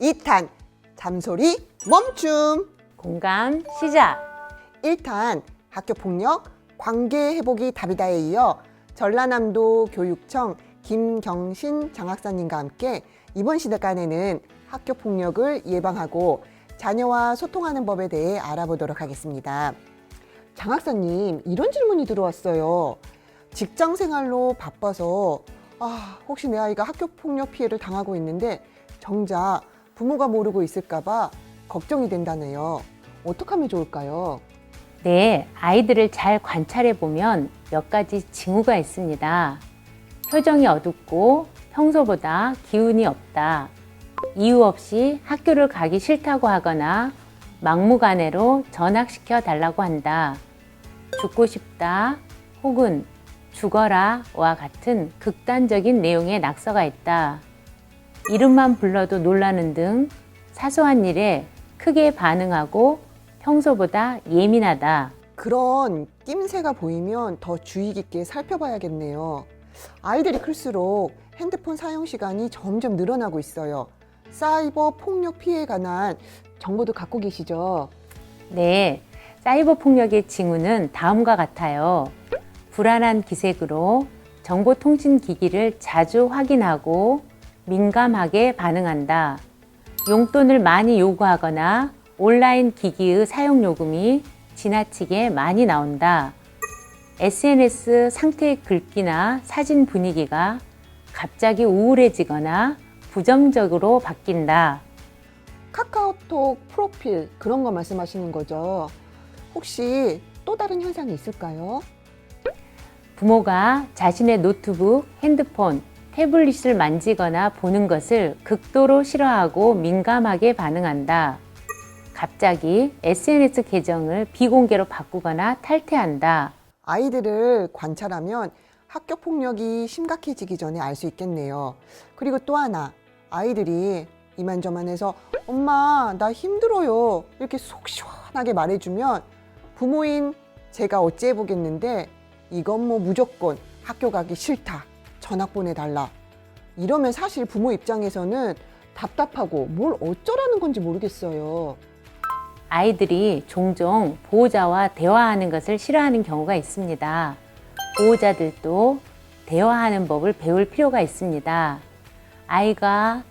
2탄 잠소리 멈춤. 공감 시작! 1탄 학교폭력 관계 회복이 답이다에 이어 전라남도 교육청 김경신 장학사님과 함께 이번 시간에는 학교폭력을 예방하고 자녀와 소통하는 법에 대해 알아보도록 하겠습니다. 장학사님, 이런 질문이 들어왔어요. 직장 생활로 바빠서 혹시 내 아이가 학교폭력 피해를 당하고 있는데 정작 부모가 모르고 있을까봐 걱정이 된다네요. 어떻게 하면 좋을까요? 네, 아이들을 잘 관찰해 보면 몇 가지 징후가 있습니다. 표정이 어둡고 평소보다 기운이 없다. 이유 없이 학교를 가기 싫다고 하거나 막무가내로 전학시켜 달라고 한다. 죽고 싶다 혹은 죽어라와 같은 극단적인 내용의 낙서가 있다. 이름만 불러도 놀라는 등 사소한 일에 크게 반응하고 평소보다 예민하다. 그런 낌새가 보이면 더 주의 깊게 살펴봐야겠네요. 아이들이 클수록 핸드폰 사용 시간이 점점 늘어나고 있어요. 사이버 폭력 피해에 관한 정보도 갖고 계시죠? 네, 사이버 폭력의 징후는 다음과 같아요. 불안한 기색으로 정보통신기기를 자주 확인하고 민감하게 반응한다. 용돈을 많이 요구하거나 온라인 기기의 사용 요금이 지나치게 많이 나온다. SNS 상태의 글귀나 사진 분위기가 갑자기 우울해지거나 부정적으로 바뀐다. 카카오톡 프로필 그런 거 말씀하시는 거죠? 혹시 또 다른 현상이 있을까요? 부모가 자신의 노트북, 핸드폰, 태블릿을 만지거나 보는 것을 극도로 싫어하고 민감하게 반응한다. 갑자기 SNS 계정을 비공개로 바꾸거나 탈퇴한다. 아이들을 관찰하면 학교 폭력이 심각해지기 전에 알 수 있겠네요. 그리고 또 하나, 아이들이 이만저만해서 엄마 나 힘들어요 이렇게 속 시원하게 말해주면 부모인 제가 어찌 해보겠는데 이건 뭐 무조건 학교 가기 싫다, 전학 보내달라 이러면 사실 부모 입장에서는 답답하고 뭘 어쩌라는 건지 모르겠어요. 아이들이 종종 보호자와 대화하는 것을 싫어하는 경우가 있습니다. 보호자들도 대화하는 법을 배울 필요가 있습니다. 아이가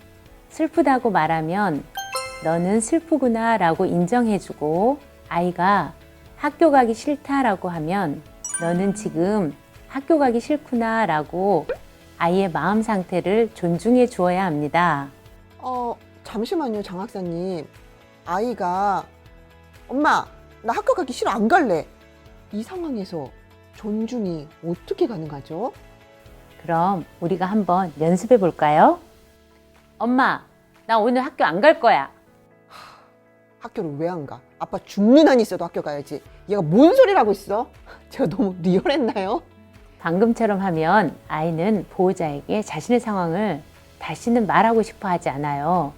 슬프다고 말하면 너는 슬프구나 라고 인정해주고, 아이가 학교 가기 싫다라고 하면 너는 지금 학교 가기 싫구나 라고 아이의 마음 상태를 존중해 주어야 합니다. 잠시만요, 장학사님. 아이가 엄마 나 학교 가기 싫어 안 갈래 이 상황에서 존중이 어떻게 가능하죠? 그럼 우리가 한번 연습해 볼까요? 엄마, 나 오늘 학교 안 갈 거야. 학교를 왜 안 가? 아빠 죽는 한이 있어도 학교 가야지. 얘가 뭔 소리를 하고 있어? 제가 너무 리얼했나요? 방금처럼 하면 아이는 보호자에게 자신의 상황을 다시는 말하고 싶어 하지 않아요.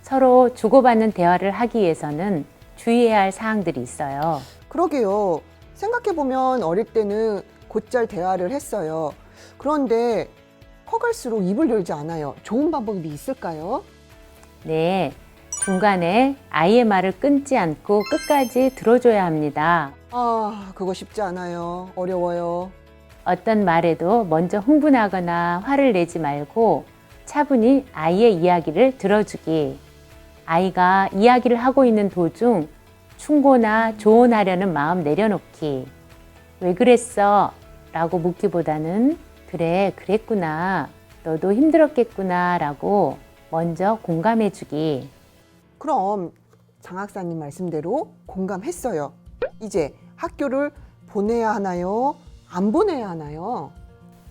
서로 주고받는 대화를 하기 위해서는 주의해야 할 사항들이 있어요. 그러게요. 생각해보면 어릴 때는 곧잘 대화를 했어요. 그런데 커갈수록 입을 열지 않아요. 좋은 방법이 있을까요? 네, 중간에 아이의 말을 끊지 않고 끝까지 들어줘야 합니다. 그거 쉽지 않아요. 어려워요. 어떤 말에도 먼저 흥분하거나 화를 내지 말고 차분히 아이의 이야기를 들어주기. 아이가 이야기를 하고 있는 도중 충고나 조언하려는 마음 내려놓기. 왜 그랬어? 라고 묻기보다는 그래, 그랬구나. 너도 힘들었겠구나. 라고 먼저 공감해주기. 그럼 장학사님 말씀대로 공감했어요. 이제 학교를 보내야 하나요? 안 보내야 하나요?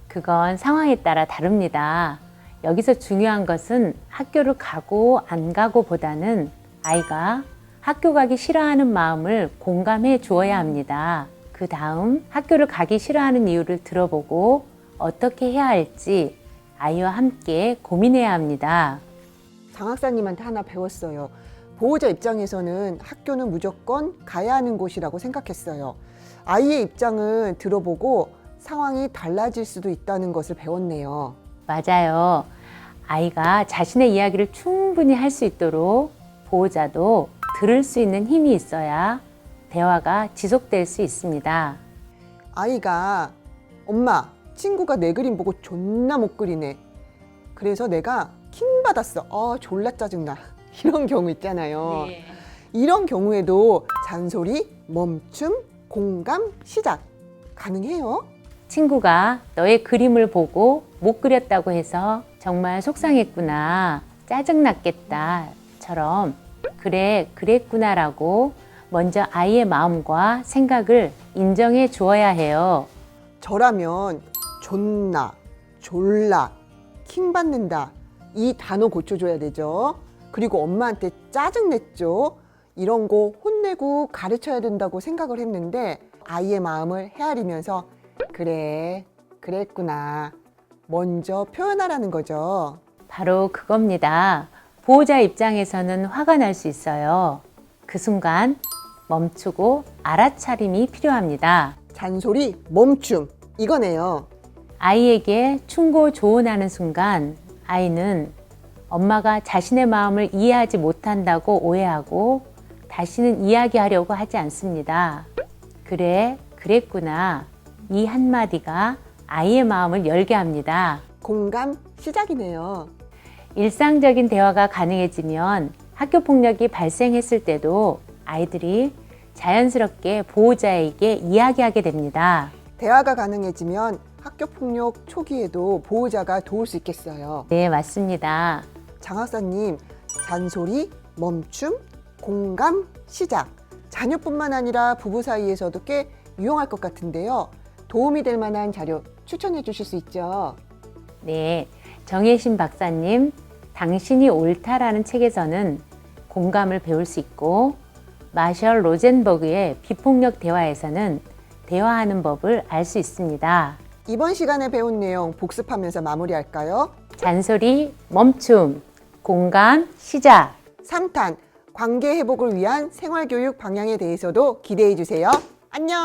그건 상황에 따라 다릅니다. 여기서 중요한 것은 학교를 가고 안 가고 보다는 아이가 학교 가기 싫어하는 마음을 공감해 주어야 합니다. 그 다음 학교를 가기 싫어하는 이유를 들어보고 어떻게 해야 할지 아이와 함께 고민해야 합니다. 장학사님한테 하나 배웠어요. 보호자 입장에서는 학교는 무조건 가야 하는 곳이라고 생각했어요. 아이의 입장은 들어보고 상황이 달라질 수도 있다는 것을 배웠네요. 맞아요. 아이가 자신의 이야기를 충분히 할 수 있도록 보호자도 들을 수 있는 힘이 있어야 대화가 지속될 수 있습니다. 아이가 엄마, 친구가 내 그림 보고 존나 못 그리네. 그래서 내가 킹 받았어. 졸라 짜증나. 이런 경우 있잖아요. 이런 경우에도 잔소리, 멈춤, 공감, 시작 가능해요? 친구가 너의 그림을 보고 못 그렸다고 해서 정말 속상했구나, 짜증났겠다처럼 그래, 그랬구나라고 먼저 아이의 마음과 생각을 인정해 주어야 해요. 저라면 존나, 졸라, 킹 받는다 이 단어 고쳐줘야 되죠. 그리고 엄마한테 짜증냈죠. 이런 거 혼내고 가르쳐야 된다고 생각을 했는데 아이의 마음을 헤아리면서 그래, 그랬구나 먼저 표현하라는 거죠. 바로 그겁니다. 보호자 입장에서는 화가 날 수 있어요. 그 순간 멈추고 알아차림이 필요합니다. 잔소리, 멈춤 이거네요. 아이에게 충고 조언하는 순간 아이는 엄마가 자신의 마음을 이해하지 못한다고 오해하고 다시는 이야기하려고 하지 않습니다. 그래, 그랬구나. 이 한마디가 아이의 마음을 열게 합니다. 공감 시작이네요. 일상적인 대화가 가능해지면 학교 폭력이 발생했을 때도 아이들이 자연스럽게 보호자에게 이야기하게 됩니다. 대화가 가능해지면 학교 폭력 초기에도 보호자가 도울 수 있겠어요. 네, 맞습니다. 장학사님, 잔소리, 멈춤, 공감, 시작. 자녀뿐만 아니라 부부 사이에서도 꽤 유용할 것 같은데요. 도움이 될 만한 자료 추천해 주실 수 있죠? 네, 정혜신 박사님, 당신이 옳다라는 책에서는 공감을 배울 수 있고 마셜 로젠버그의 비폭력 대화에서는 대화하는 법을 알 수 있습니다. 이번 시간에 배운 내용 복습하면서 마무리할까요? 잔소리, 멈춤, 공감, 시작. 3탄 관계 회복을 위한 생활교육 방향에 대해서도 기대해 주세요. 안녕.